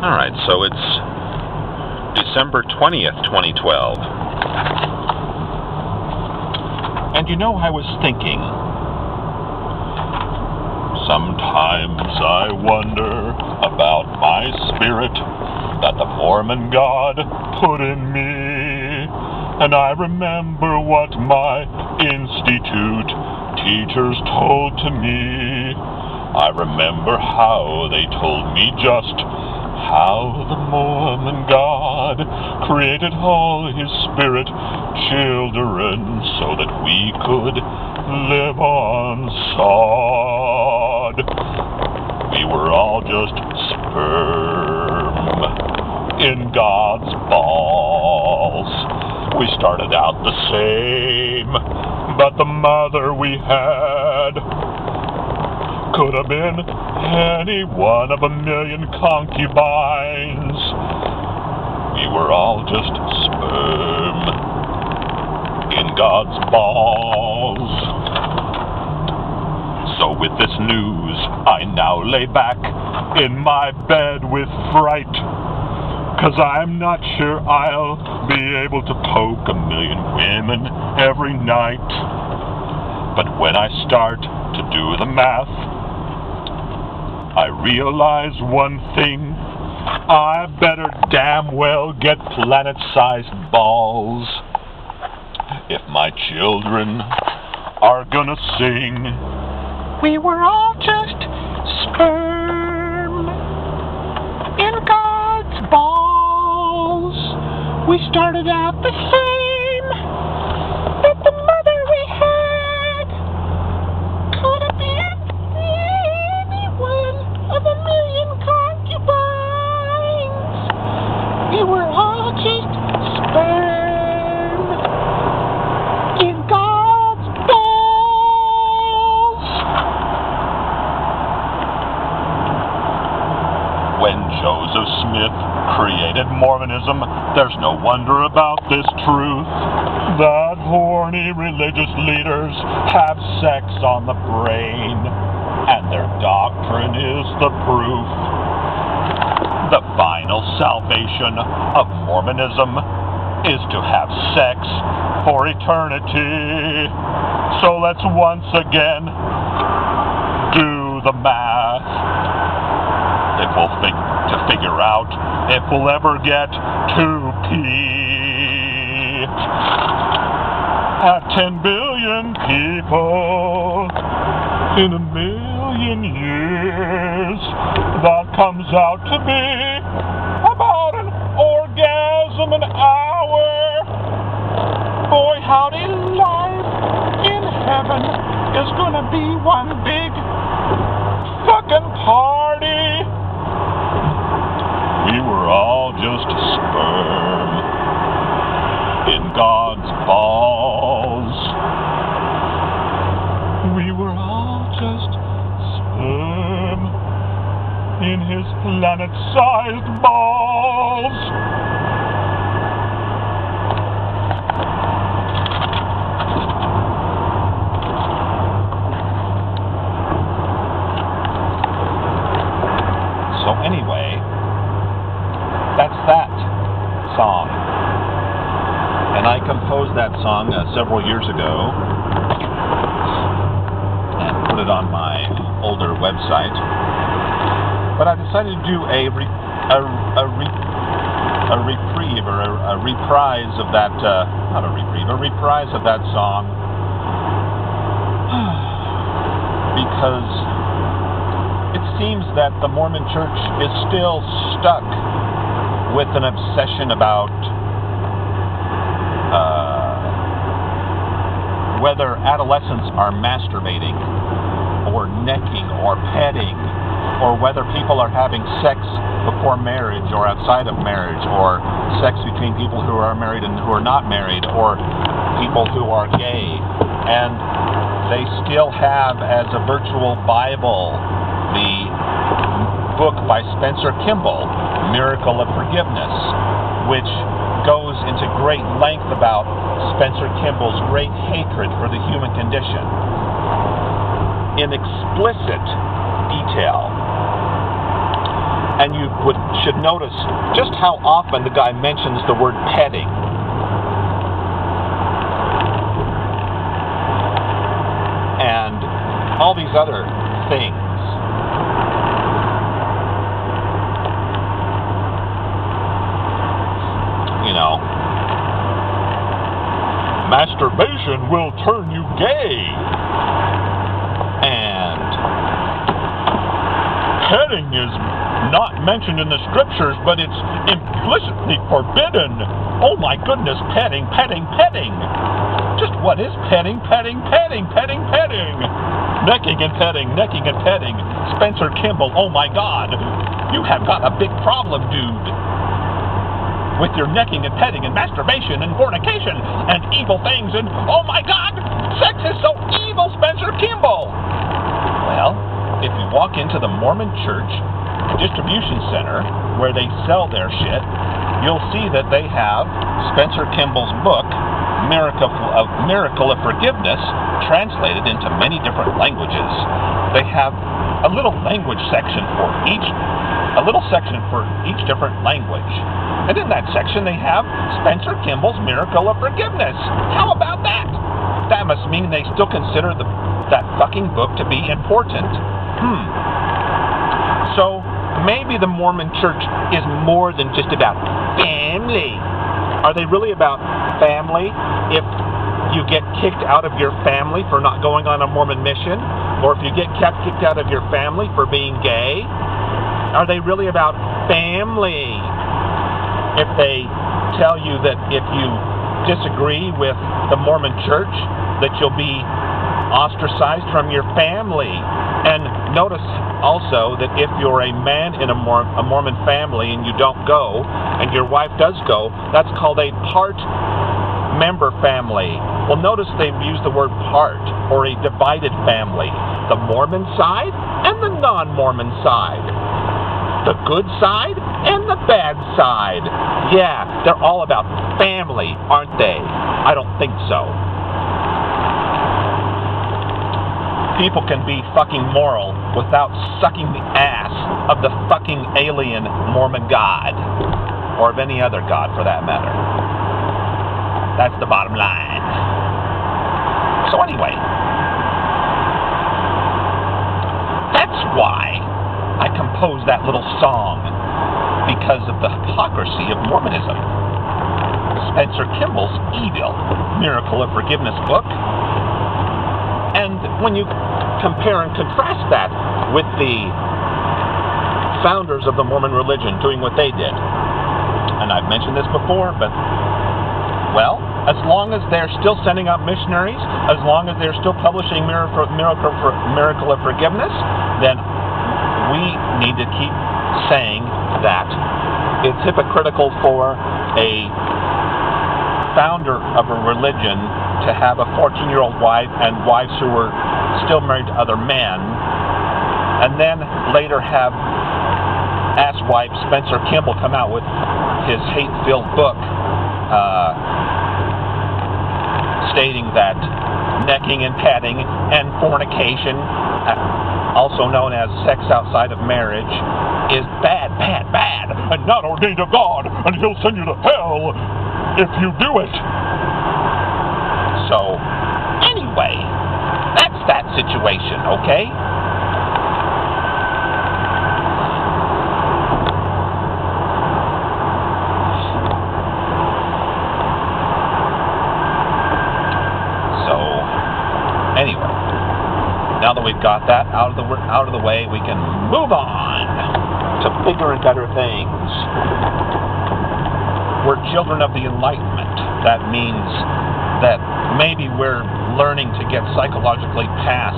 Alright, so it's December 20th, 2012. And you know, I was thinking, sometimes I wonder about my spirit that the Mormon God put in me. And I remember what my institute teachers told to me. I remember how they told me just how the Mormon God created all his spirit children so that we could live on sod. We were all just sperm in God's balls. We started out the same, but the mother we had could have been any one of a million concubines. We were all just sperm in God's balls. So with this news, I now lay back in my bed with fright, 'cause I'm not sure I'll be able to poke a million women every night. But when I start to do the math, I realize one thing: I better damn well get planet-sized balls if my children are gonna sing, "We were all just sperm in God's balls. We started out the same, but the mother we had could have been any one of a million concubines. We were all just sperm in God's balls." When Joseph Smith created Mormonism, there's no wonder about this truth, that horny religious leaders have sex on the brain, and their doctrine is the proof. The final salvation of Mormonism is to have sex for eternity. So let's once again do the math if we'll to figure out if we'll ever get to Pete. At 10 billion people in a million years, that comes out to be about an orgasm an hour. Boy, howdy, life in heaven is gonna be one big fucking party. We were all just sperm in God's balls. We were all just sperm in his planet-sized balls. So anyway, that's that song. And I composed that song several years ago and put it on my older website. But I decided to do a reprieve or a reprise of that, not a reprieve, a reprise of that song, because it seems that the Mormon Church is still stuck with an obsession about whether adolescents are masturbating or necking or petting, or whether people are having sex before marriage or outside of marriage, or sex between people who are married and who are not married, or people who are gay. And they still have as a virtual Bible the book by Spencer Kimball, Miracle of Forgiveness, which goes into great length about Spencer Kimball's great hatred for the human condition in explicit detail. And you should notice just how often the guy mentions the word petting. And all these other things. You know, masturbation will turn you gay. And petting is not mentioned in the scriptures, but it's implicitly forbidden. Oh my goodness, petting, petting, petting. Just what is petting, petting, petting, petting, petting? Necking and petting, necking and petting. Spencer Kimball, oh my God. You have got a big problem, dude. With your necking and petting and masturbation and fornication and evil things and, oh my God, sex is so evil, Spencer Kimball. Well, if you walk into the Mormon Church distribution center where they sell their shit, you'll see that they have Spencer Kimball's book, Miracle of Forgiveness, translated into many different languages. They have a little language section for each different language. And in that section they have Spencer Kimball's Miracle of Forgiveness. How about that? That must mean they still consider that fucking book to be important. So maybe the Mormon Church is more than just about family. Are they really about family if you get kicked out of your family for not going on a Mormon mission? Or if you get kicked out of your family for being gay? Are they really about family if they tell you that if you disagree with the Mormon Church that you'll be ostracized from your family? And notice also that if you're a man in a Mormon family and you don't go, and your wife does go, that's called a part-member family. Well, notice they've used the word part, or a divided family. The Mormon side and the non-Mormon side. The good side and the bad side. Yeah, they're all about family, aren't they? I don't think so. People can be fucking moral without sucking the ass of the fucking alien Mormon God. Or of any other God for that matter. That's the bottom line. So anyway, that's why I composed that little song. Because of the hypocrisy of Mormonism. Spencer Kimball's evil Miracle of Forgiveness book. And when you compare and contrast that with the founders of the Mormon religion doing what they did, and I've mentioned this before, but, well, as long as they're still sending out missionaries, as long as they're still publishing Miracle of Forgiveness, then we need to keep saying that it's hypocritical for a founder of a religion to have a 14-year-old wife and wives who were still married to other men, and then later have asswipe Spencer Kimball come out with his hate-filled book stating that necking and petting and fornication, also known as sex outside of marriage, is bad, bad, bad, and not ordained of God, and He'll send you to hell if you do it. So, anyway, that's that situation, okay? So, anyway, now that we've got that out of the way, we can move on to bigger and better things. We're children of the Enlightenment. That means that maybe we're learning to get psychologically past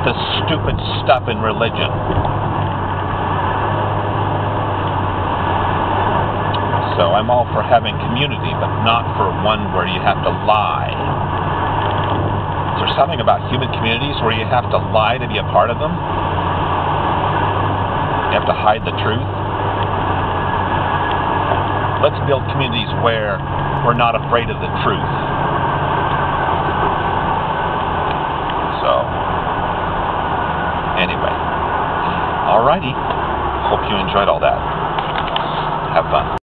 the stupid stuff in religion. So I'm all for having community, but not for one where you have to lie. Is there something about human communities where you have to lie to be a part of them? You have to hide the truth? Let's build communities where we're not afraid of the truth. So, anyway. Alrighty. Hope you enjoyed all that.